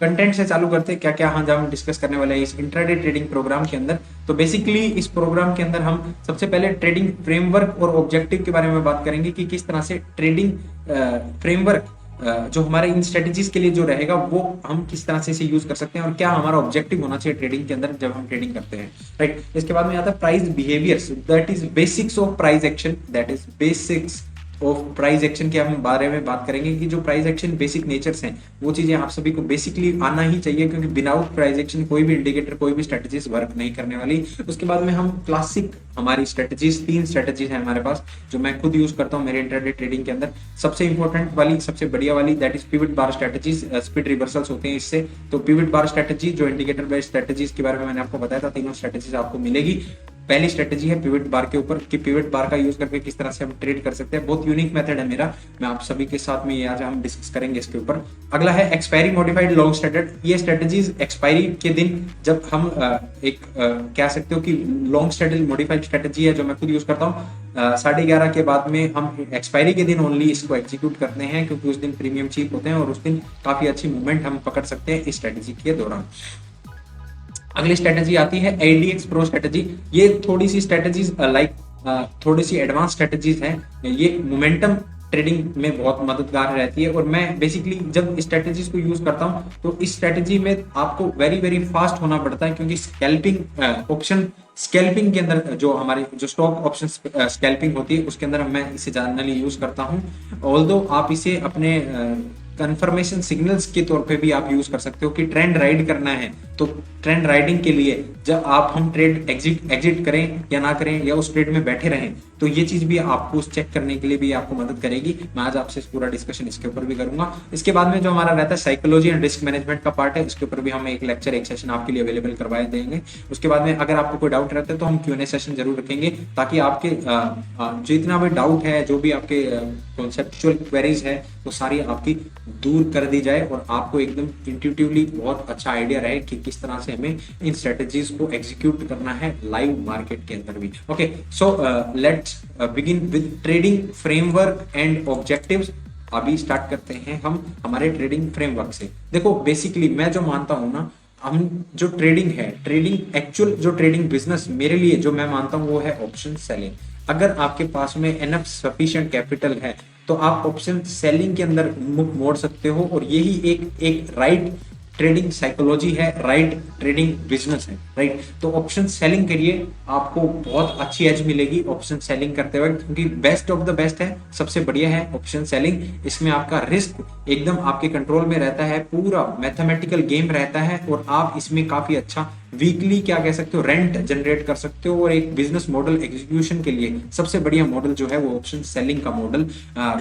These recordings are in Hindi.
कंटेंट से चालू करते हैं क्या क्या हाँ हम डिस्कस करने वाले हैं इस इंट्राडे ट्रेडिंग प्रोग्राम के अंदर। तो बेसिकली इस प्रोग्राम के अंदर हम सबसे पहले ट्रेडिंग फ्रेमवर्क और ऑब्जेक्टिव के बारे में बात करेंगे कि किस तरह से ट्रेडिंग फ्रेमवर्क जो हमारे इन स्ट्रेटेजीज के लिए जो रहेगा वो हम किस तरह से इसे यूज कर सकते हैं और क्या हमारा ऑब्जेक्टिव होना चाहिए ट्रेडिंग के अंदर जब हम ट्रेडिंग करते हैं, राइट। इसके बाद में आता है price behaviours, that is basics of price action, that is basics of price action के हम बारे में बात करेंगे कि जो प्राइस एक्शन बेसिक नेचर्स हैं वो चीजें आप सभी को बेसिकली आना ही चाहिए, क्योंकि विदाउट प्राइस एक्शन कोई भी इंडिकेटर कोई भी स्ट्रेटेजीज वर्क नहीं करने वाली। उसके बाद में हम क्लासिक हमारी स्ट्रेटेजीज 3 स्ट्रेटेजीज है हमारे पास जो मैं खुद यूज करता हूँ मेरे इंट्राडे ट्रेडिंग के अंदर। सबसे इंपॉर्टेंट वाली सबसे बढ़िया वाली that is pivot bar strategies, speed reversals होते हैं इससे। तो पिवट बार स्ट्रेटेजी जो इंडिकेटर बेस्ड स्ट्रेटेजीज के बारे में मैंने आपको बताया था, तीनों स्ट्रेटेजीज आपको मिलेगी। पहली स्ट्रेटेजी है पिवट बार के ऊपर कि पिवट बार का यूज करके किस तरह से हम ट्रेड कर सकते हैं, बहुत यूनिक मेथड है मेरा, मैं आप सभी के साथ में ये आज हम डिस्कस करेंगे इसके ऊपर। अगला है एक्सपायरी मॉडिफाइड लॉन्ग स्ट्रेटेड, ये स्ट्रेटेजीज एक्सपायरी के दिन जब हम कह सकते हो कि लॉन्ग स्ट्रेटेड मॉडिफाइड स्ट्रेटेजी है जो मैं खुद यूज करता हूँ। 11:30 के बाद में हम एक्सपायरी के दिन ओनली इसको एग्जीक्यूट करते हैं, क्योंकि उस दिन प्रीमियम चीप होते हैं और उस दिन काफी अच्छी मूवमेंट हम पकड़ सकते हैं इस स्ट्रेटेजी के दौरान। अगली स्ट्रेटेजी आती है ADX प्रो स्ट्रेटेजी, ये थोड़ी सी स्ट्रेटेजीज थोड़ी सी एडवांस स्ट्रेटेजीज हैं, ये मोमेंटम ट्रेडिंग में बहुत मददगार रहती है। और मैं बेसिकली जब स्ट्रेटेजीज को यूज करता हूं तो इस स्ट्रेटेजी में आपको वेरी वेरी फास्ट होना पड़ता है, क्योंकि स्कैल्पिंग ऑप्शन स्कैल्पिंग के अंदर जो हमारे जो स्टॉक ऑप्शन स्कैल्पिंग होती है उसके अंदर मैं इसे जनरली यूज करता हूं। ऑल्दो आप इसे अपने कंफर्मेशन सिग्नल्स के तौर पे भी आप यूज कर सकते हो कि ट्रेंड राइड करना है, तो ट्रेंड राइडिंग के लिए जब आप हम ट्रेड एग्जिट करें या ना करें या उस ट्रेड में बैठे रहें, तो ये चीज भी आपको चेक करने के लिए भी आपको मदद करेगी। मैं आज आपसे पूरा डिस्कशन इसके ऊपर भी करूंगा। इसके बाद में जो हमारा रहता है साइकोलॉजी एंड रिस्क मैनेजमेंट का पार्ट है, इसके ऊपर भी हम एक लेक्चर एक सेशन आपके लिए अवेलेबल करवाए देंगे। उसके बाद में अगर आपको कोई डाउट रहता है तो हम Q&A सेशन जरूर रखेंगे, ताकि आपके जितना भी डाउट है जो भी आपके कॉन्सेप्चुअल क्वेरीज है वो सारी आपकी दूर कर दी जाए और आपको एकदम इंट्यूटिवली बहुत अच्छा आइडिया रहे कि किस तरह से हमें इन स्ट्रेटेजीज को एग्जीक्यूट करना है लाइव मार्केट के अंदर भी। Okay, so let's begin with trading framework and objectives. अभी स्टार्ट करते हैं हम हमारे ट्रेडिंग फ्रेमवर्क से। देखो बेसिकली मैं जो मानता हूं ना, हम जो ट्रेडिंग है, ट्रेडिंग एक्चुअल जो ट्रेडिंग बिजनेस मेरे लिए जो मैं मानता हूं वो है ऑप्शन सेलिंग। अगर आपके पास में एनफ सफिशिएंट कैपिटल है तो आप ऑप्शन सेलिंग के अंदर मुख मोड़ सकते हो, और यही एक राइट ट्रेडिंग साइकोलॉजी है, राइट ट्रेडिंग बिजनेस है, राइट। तो ऑप्शन सेलिंग करिए, आपको बहुत अच्छी एज मिलेगी ऑप्शन सेलिंग करते वक्त, क्योंकि बेस्ट ऑफ द बेस्ट है, सबसे बढ़िया है ऑप्शन सेलिंग। इसमें आपका रिस्क एकदम आपके कंट्रोल में रहता है, पूरा मैथमेटिकल गेम रहता है, और आप इसमें काफी अच्छा वीकली क्या कह सकते हो रेंट जनरेट कर सकते हो। और एक बिजनेस मॉडल एग्जीक्यूशन के लिए सबसे बढ़िया मॉडल जो है वो ऑप्शन सेलिंग का मॉडल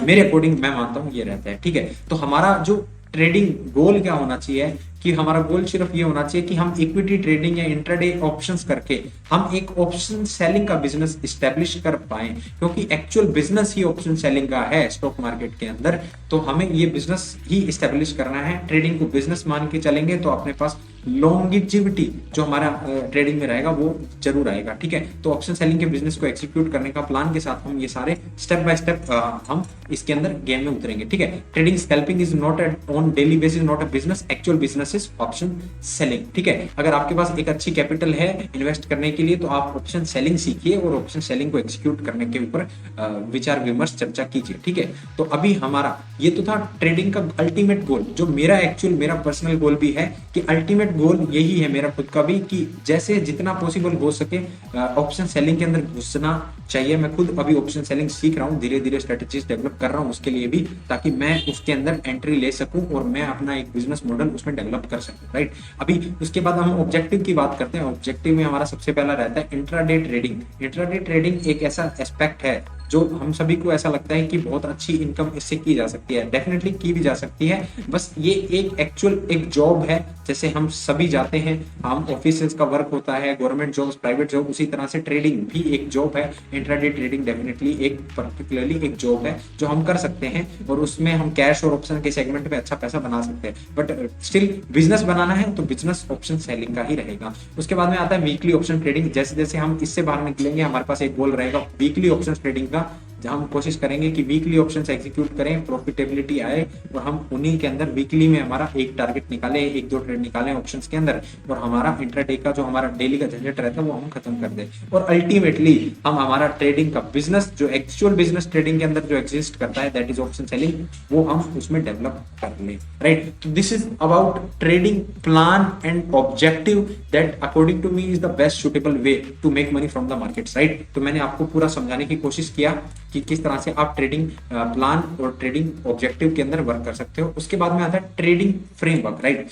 मेरे अकॉर्डिंग मैं मानता हूँ ये रहता है, ठीक है। तो हमारा जो ट्रेडिंग गोल क्या होना चाहिए कि हमारा गोल सिर्फ ये होना चाहिए कि हम इक्विटी ट्रेडिंग या इंट्राडे ऑप्शंस करके हम एक ऑप्शन सेलिंग का बिजनेस एस्टेब्लिश कर पाए, क्योंकि एक्चुअल बिजनेस ही ऑप्शन सेलिंग का है स्टॉक मार्केट के अंदर। तो हमें ये बिजनेस ही एस्टेब्लिश करना है, ट्रेडिंग को बिजनेस मान के चलेंगे तो अपने पास लॉन्गिविटी जो हमारा ट्रेडिंग में रहेगा वो जरूर आएगा, ठीक है। तो ऑप्शन सेलिंग के बिजनेस को एग्जीक्यूट करने का प्लान के साथ हम ये सारे स्टेप बाय स्टेप हम इसके अंदर गेम में उतरेंगे, ठीक है। Trading scalping is not on daily basis not a business, actual business is option selling, ठीक है। अगर आपके पास एक अच्छी कैपिटल है इन्वेस्ट करने के लिए तो आप ऑप्शन सेलिंग सीखिए और ऑप्शन सेलिंग को एग्जीक्यूट करने के ऊपर विचार विमर्श चर्चा कीजिए, ठीक है। तो अभी हमारा ये तो था ट्रेडिंग का अल्टीमेट गोल, जो मेरा पर्सनल गोल भी है कि अल्टीमेट गोल यही है मेरा खुद का भी कि जैसे जितना पॉसिबल हो सके ऑप्शन सेलिंग के अंदर घुसना चाहिए। मैं खुद अभी ऑप्शन सेलिंग सीख रहा हूँ, धीरे धीरे स्ट्रेटेजीज डेवलप कर रहा हूँ उसके लिए भी, ताकि मैं उसके अंदर एंट्री ले सकूं और मैं अपना एक बिजनेस मॉडल उसमें डेवलप कर सकूं, राइट। अभी उसके बाद हम ऑब्जेक्टिव की बात करते हैं। ऑब्जेक्टिव में हमारा सबसे पहला रहता है इंट्राडे ट्रेडिंग। इंट्राडे ट्रेडिंग एक ऐसा एस्पेक्ट है जो हम सभी को ऐसा लगता है कि बहुत अच्छी इनकम इससे की जा सकती है, डेफिनेटली की भी जा सकती है। बस ये एक एक्चुअल एक जॉब है, जैसे हम सभी जाते हैं, हम ऑफिस का वर्क होता है, गवर्नमेंट जॉब, प्राइवेट जॉब, उसी तरह से ट्रेडिंग भी एक जॉब है। इंट्राडे ट्रेडिंग डेफिनेटली एक पर्टिकुलरली एक जॉब है जो हम कर सकते हैं, और उसमें हम कैश और ऑप्शन के सेगमेंट में अच्छा पैसा बना सकते हैं। बट स्टिल बिजनेस बनाना है तो बिजनेस ऑप्शन सेलिंग का ही रहेगा। उसके बाद में आता है वीकली ऑप्शन ट्रेडिंग। जैसे जैसे हम इससे बाहर निकलेंगे हमारे पास एक गोल रहेगा वीकली ऑप्शन ट्रेडिंग का, जहां हम कोशिश करेंगे कि वीकली ऑप्शंस एग्जीक्यूट करें, प्रॉफिटेबिलिटी आए और हम उन्हीं के अंदर वीकली में हमारा एक टारगेट निकाले, एक दो ट्रेड निकालें ऑप्शंस के अंदर, और हमारा इंट्राडे का जो हमारा डेली का झंझट रहता है वो हम खत्म कर दें, और अल्टीमेटली हम हमारा ट्रेडिंग का बिजनेस, जो एक्चुअल बिजनेस ट्रेडिंग के अंदर जो एग्जिस्ट करता है, दैट इज ऑप्शन सेलिंग, वो हम उसमें डेवलप कर लें, राइट। तो this is about trading plan and objective that according to me is the best suitable way to make money from the markets, right. तो मैंने आपको पूरा समझाने की कोशिश किया कि किस तरह से आप ट्रेडिंग प्लान और ट्रेडिंग ऑब्जेक्टिव के अंदर वर्क कर सकते हो। उसके बाद में आता है ट्रेडिंग फ्रेमवर्क, राइट।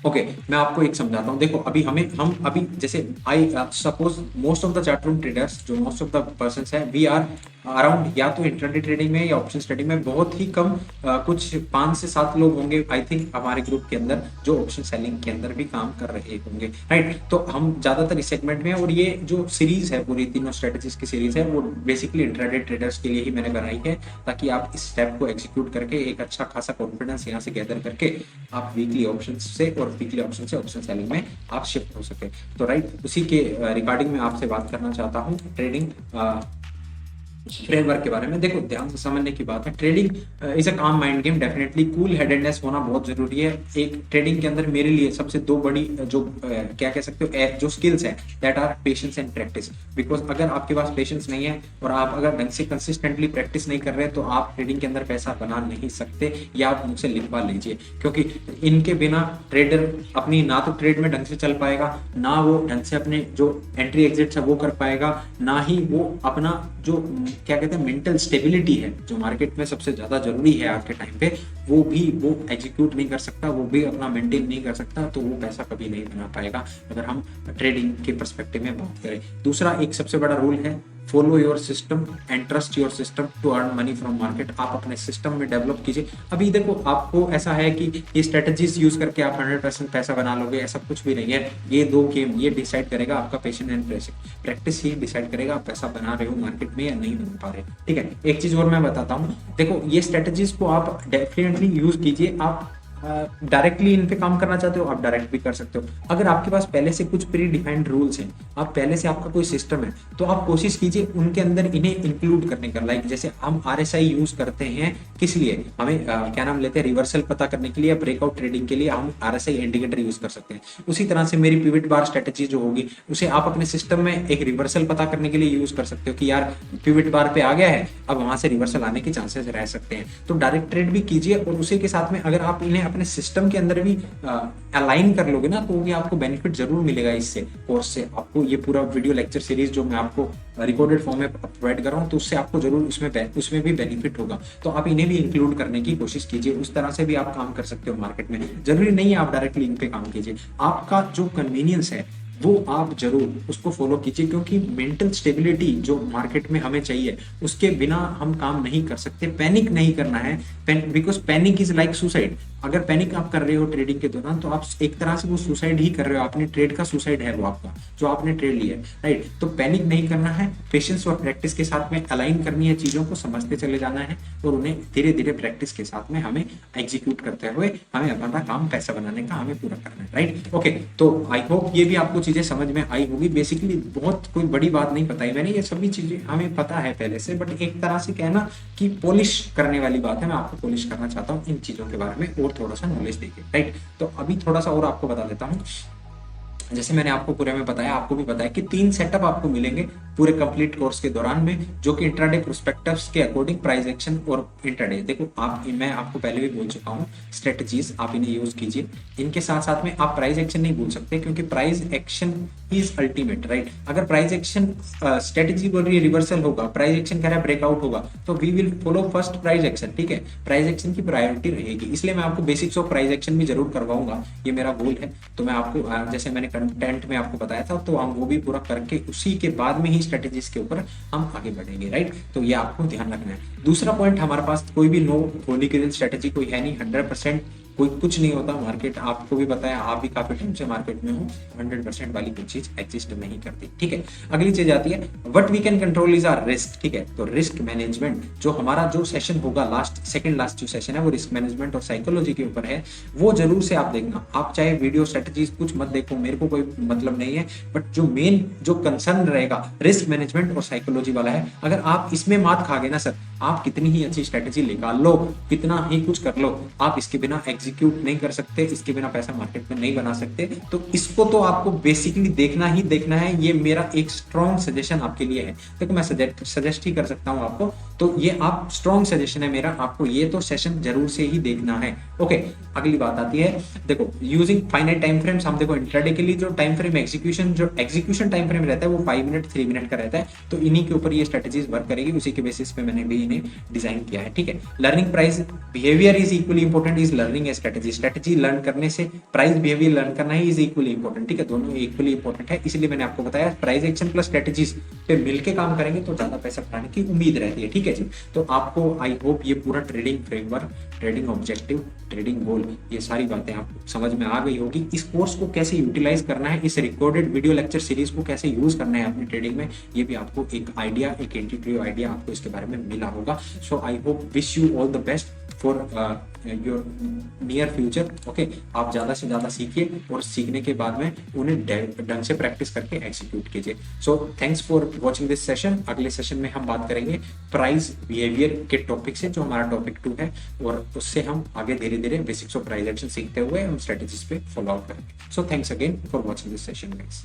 ओके, मैं आपको एक समझाता हूँ। देखो अभी हम अभी जैसे I suppose most of the chart room traders, जो मोस्ट ऑफ द पर्संस है, वी आर अराउंड या तो इंट्राडे ट्रेडिंग में या ऑप्शन ट्रेडिंग में बहुत ही कम, कुछ 5 से 7 लोग होंगे आई थिंक हमारे ग्रुप के अंदर जो ऑप्शन सेलिंग के अंदर भी काम कर रहे होंगे, राइट। तो हम ज्यादातर इस सेगमेंट में हैं, और ये जो सीरीज है पूरी तीनों स्ट्रेटेजीज की सीरीज है वो बेसिकली इंट्राडे ट्रेडर्स के लिए ही मैंने बनाई है, ताकि आप इस स्टेप को एग्जीक्यूट करके एक अच्छा खासा कॉन्फिडेंस यहाँ से गैदर करके आप वीकली ऑप्शन से और वीकली ऑप्शन से ऑप्शन सेलिंग में आप शिफ्ट हो सके। तो राइट, उसी के रिगार्डिंग में आपसे बात करना चाहता हूँ ट्रेडिंग फ्रेमवर्क के बारे में। देखो ध्यान से समझने की बात है, ट्रेडिंग इज अ काम mind game, definitely cool headedness होना बहुत जरूरी है। एक ट्रेडिंग के अंदर मेरे लिए सबसे दो बड़ी जो क्या कह सकते हो जो स्किल्स है, that are patience and practice. Because अगर आपके पास पेशेंस नहीं है और आप अगर ढंग से कंसिस्टेंटली प्रैक्टिस नहीं कर रहे तो आप ट्रेडिंग के अंदर पैसा बना नहीं सकते, या आप मुझसे लिखवा लीजिए, क्योंकि इनके बिना ट्रेडर अपनी ना तो ट्रेड में ढंग से चल पाएगा, ना वो ढंग से अपने जो एंट्री एग्जिट है वो कर पाएगा, ना ही वो अपना जो क्या कहते हैं मेंटल स्टेबिलिटी है, जो मार्केट में सबसे ज्यादा जरूरी है आज के टाइम पे, वो एग्जीक्यूट नहीं कर सकता, वो भी अपना मेंटेन नहीं कर सकता, तो वो पैसा कभी नहीं बना पाएगा अगर हम ट्रेडिंग के पर्सपेक्टिव में बात करें। दूसरा एक सबसे बड़ा रूल है, follow your system and trust your system to earn money from market. आप अपने सिस्टम में डेवलप कीजिए। अभी देखो आपको ऐसा है कि ये स्ट्रेटजीज यूज करके आप 100% पैसा बना लोगे, ऐसा कुछ भी नहीं है। ये दो गेम ये डिसाइड करेगा, आपका patience and practice he decide करेगा आप पैसा बना रहे हो मार्केट में या नहीं बना पा रहे, ठीक है। एक चीज और मैं बताता हूँ, देखो ये स्ट्रेटजीज को आप डेफिनेटली यूज कीजिए। आप डायरेक्टली इन पे काम करना चाहते हो, आप डायरेक्ट भी कर सकते हो। अगर आपके पास पहले से कुछ प्री डिफाइंड रूल्स हैं, आप पहले से आपका कोई सिस्टम है, तो आप कोशिश कीजिए उनके अंदर इन्हें इंक्लूड करने का। लाइक जैसे हम RSI यूज करते हैं, किस लिए? हमें क्या नाम लेते हैं, रिवर्सल पता करने के लिए, ब्रेकआउट ट्रेडिंग के लिए हम RSI इंडिकेटर यूज कर सकते हैं। उसी तरह से मेरी पिवट बार स्ट्रेटेजी जो होगी, उसे आप अपने सिस्टम में एक रिवर्सल पता करने के लिए यूज कर सकते हो कि यार पिवट बार पे आ गया है, अब वहां से रिवर्सल आने के चांसेस रह सकते हैं। तो डायरेक्ट ट्रेड भी कीजिए, और उसी के साथ में अगर आप इन्हें अपने सिस्टम के अंदर भी अलाइन कर लोगे ना, तो भी आपको बेनिफिट जरूर मिलेगा इससे कोर्स से। आपको ये पूरा वीडियो लेक्चर सीरीज जो मैं आपको रिकॉर्डेड फॉर्म में प्रोवाइड कर रहा हूँ, तो उससे आपको जरूर उसमें भी बेनिफिट होगा। तो आप इन्हें भी इंक्लूड करने की कोशिश कीजिए। उस तरह से भी आप काम कर सकते हो मार्केट में। जरूरी नहीं है आप डायरेक्टली इन पे काम कीजिए, आपका जो कन्वीनियंस है वो आप जरूर उसको फॉलो कीजिए, क्योंकि मेंटल स्टेबिलिटी जो मार्केट में हमें चाहिए, उसके बिना हम काम नहीं कर सकते। पैनिक नहीं करना है, because panic is like suicide. अगर पैनिक आप कर रहे हो ट्रेडिंग के दौरान, तो आप एक तरह से वो सुसाइड ही कर रहे हो, अपने ट्रेड का सुसाइड है वो आपका, जो आपने ट्रेड लिया है, राइट। तो पैनिक नहीं करना है, पेशेंस और प्रैक्टिस के साथ में अलाइन करनी है, चीजों को समझते चले जाना है, और उन्हें धीरे धीरे प्रैक्टिस के साथ में हमें एग्जीक्यूट करते हुए हमें अपना काम पैसा बनाने का हमें पूरा करना है, राइट। ओके, तो आई होप ये भी आपको चीजें समझ में आई होगी। बेसिकली बहुत कोई बड़ी बात नहीं बताई मैंने, ये सभी चीजें हमें पता है पहले से, बट एक तरह से कहना कि पॉलिश करने वाली बात है। मैं आपको पॉलिश करना चाहता हूँ इन चीजों के बारे में और थोड़ा सा नॉलेज देके, राइट। तो अभी थोड़ा सा और आपको बता देता हूँ। जैसे मैंने आपको पूरे में बताया, आपको भी बताया कि 3 सेटअप आपको मिलेंगे पूरे कंप्लीट कोर्स के दौरान में, जो कि इंट्राडे प्रोस्पेक्टस के अकॉर्डिंग प्राइस एक्शन और इंट्राडे। देखो मैं आपको पहले भी बोल चुका हूँ, स्ट्रेटजीज आप इन्हें यूज कीजिए। इनके साथ साथ में आप प्राइस एक्शन नहीं भूल सकते, क्योंकि price action is ultimate, right. अगर प्राइस एक्शन स्ट्रेटजी बोल रही है रिवर्सल होगा, प्राइस एक्शन कह रहा है ब्रेकआउट होगा, तो we will follow first price action, ठीक है। प्राइस एक्शन की प्रायोरिटी रहेगी, इसलिए मैं आपको बेसिक्स ऑफ प्राइस एक्शन भी जरूर करवाऊंगा, ये मेरा गोल है। तो मैं आपको जैसे मैंने कंटेंट में आपको बताया था, तो हम वो भी पूरा करके उसी के बाद में ही स्ट्रेटेजीज के ऊपर हम आगे बढ़ेंगे, राइट। तो ये आपको ध्यान रखना है। दूसरा पॉइंट, हमारे पास कोई भी नो होली ग्रेल स्ट्रेटेजी कोई है नहीं, 100% कोई कुछ नहीं होता, मार्केट आपको भी पता है, आप भी काफी टाइम से मार्केट में हो, 100% वाली कोई चीज एग्जिस्ट नहीं करती, ठीक है। अगली चीज आती है what we can control is our risk, ठीक है। तो रिस्क मैनेजमेंट, जो हमारा जो सेशन होगा लास्ट, सेकंड लास्ट जो सेशन है वो रिस्क मैनेजमेंट और साइकोलॉजी के ऊपर है, वो जरूर से आप देखना। आप चाहे वीडियो स्ट्रेटजीज कुछ मत देखो, मेरे को कोई मतलब नहीं है, बट जो मेन जो कंसर्न रहेगा रिस्क मैनेजमेंट और साइकोलॉजी वाला है। अगर आप इसमें मात खा गए ना सर, आप कितनी ही अच्छी स्ट्रेटेजी निकाल लो, कितना ही कुछ कर लो, आप इसके बिना एग्जीक्यूट नहीं कर सकते, इसके बिना पैसा मार्केट में नहीं बना सकते। तो इसको तो आपको बेसिकली देखना ही देखना है, ये मेरा एक स्ट्रॉन्ग सजेशन आपके लिए है। देखो मैं सजेस्ट ही कर सकता हूं आपको, तो ये आप स्ट्रॉन्ग सजेशन है मेरा, आपको ये तो सेशन जरूर से ही देखना है। ओके, अगली बात आती है, देखो यूजिंग फाइनाइट टाइम फ्रेम्स, हम देखो इंट्राडे के लिए जो time frame execution time frame रहता है वो 5 मिनट 3 मिनट का रहता है, तो इन्हीं के ऊपर ये स्ट्रेटेजीज वर्क करेगी, उसी के बेसिस पे मैंने भी इन्हें डिजाइन किया है, ठीक है। Learning price behaviour is equally important is learning a strategy, strategy learn करने से प्राइस बिहेवियर लर्न करना ही इज इक्वली इंपॉर्टेंट, ठीक है। दोनों इक्वली इंपॉर्टेंट है, इसलिए मैंने आपको बताया प्राइस एक्शन प्लस स्ट्रेटेजीज पे मिलके काम करेंगे तो ज्यादा पैसा बनाने की उम्मीद रहती है, ठीक है जी। तो आपको आई होप ये पूरा trading framework, trading objective, trading goal, ये सारी बातें आपको समझ में आ गई होगी। इस कोर्स को कैसे यूटिलाइज करना है, इस रिकॉर्डेड वीडियो लेक्चर सीरीज को कैसे यूज करना है अपनी ट्रेडिंग में, ये भी आपको एक आइडिया, एक इंट्यूटिव आइडिया आपको इसके बारे में मिला होगा। So I hope wish you all the best for your near future. Okay, आप ज्यादा से ज्यादा सीखिए और सीखने के बाद में उन्हें ढंग से प्रैक्टिस करके एग्जीक्यूट कीजिए। So thanks for watching this session. अगले सेशन में हम बात करेंगे प्राइस बिहेवियर के टॉपिक से, जो हमारा टॉपिक 2 है, और उससे हम आगे धीरे धीरे बेसिक्स ऑफ प्राइस एक्शन सीखते हुए हम स्ट्रेटेजीज पे फॉलो अप करेंगे। So thanks again for watching this session guys.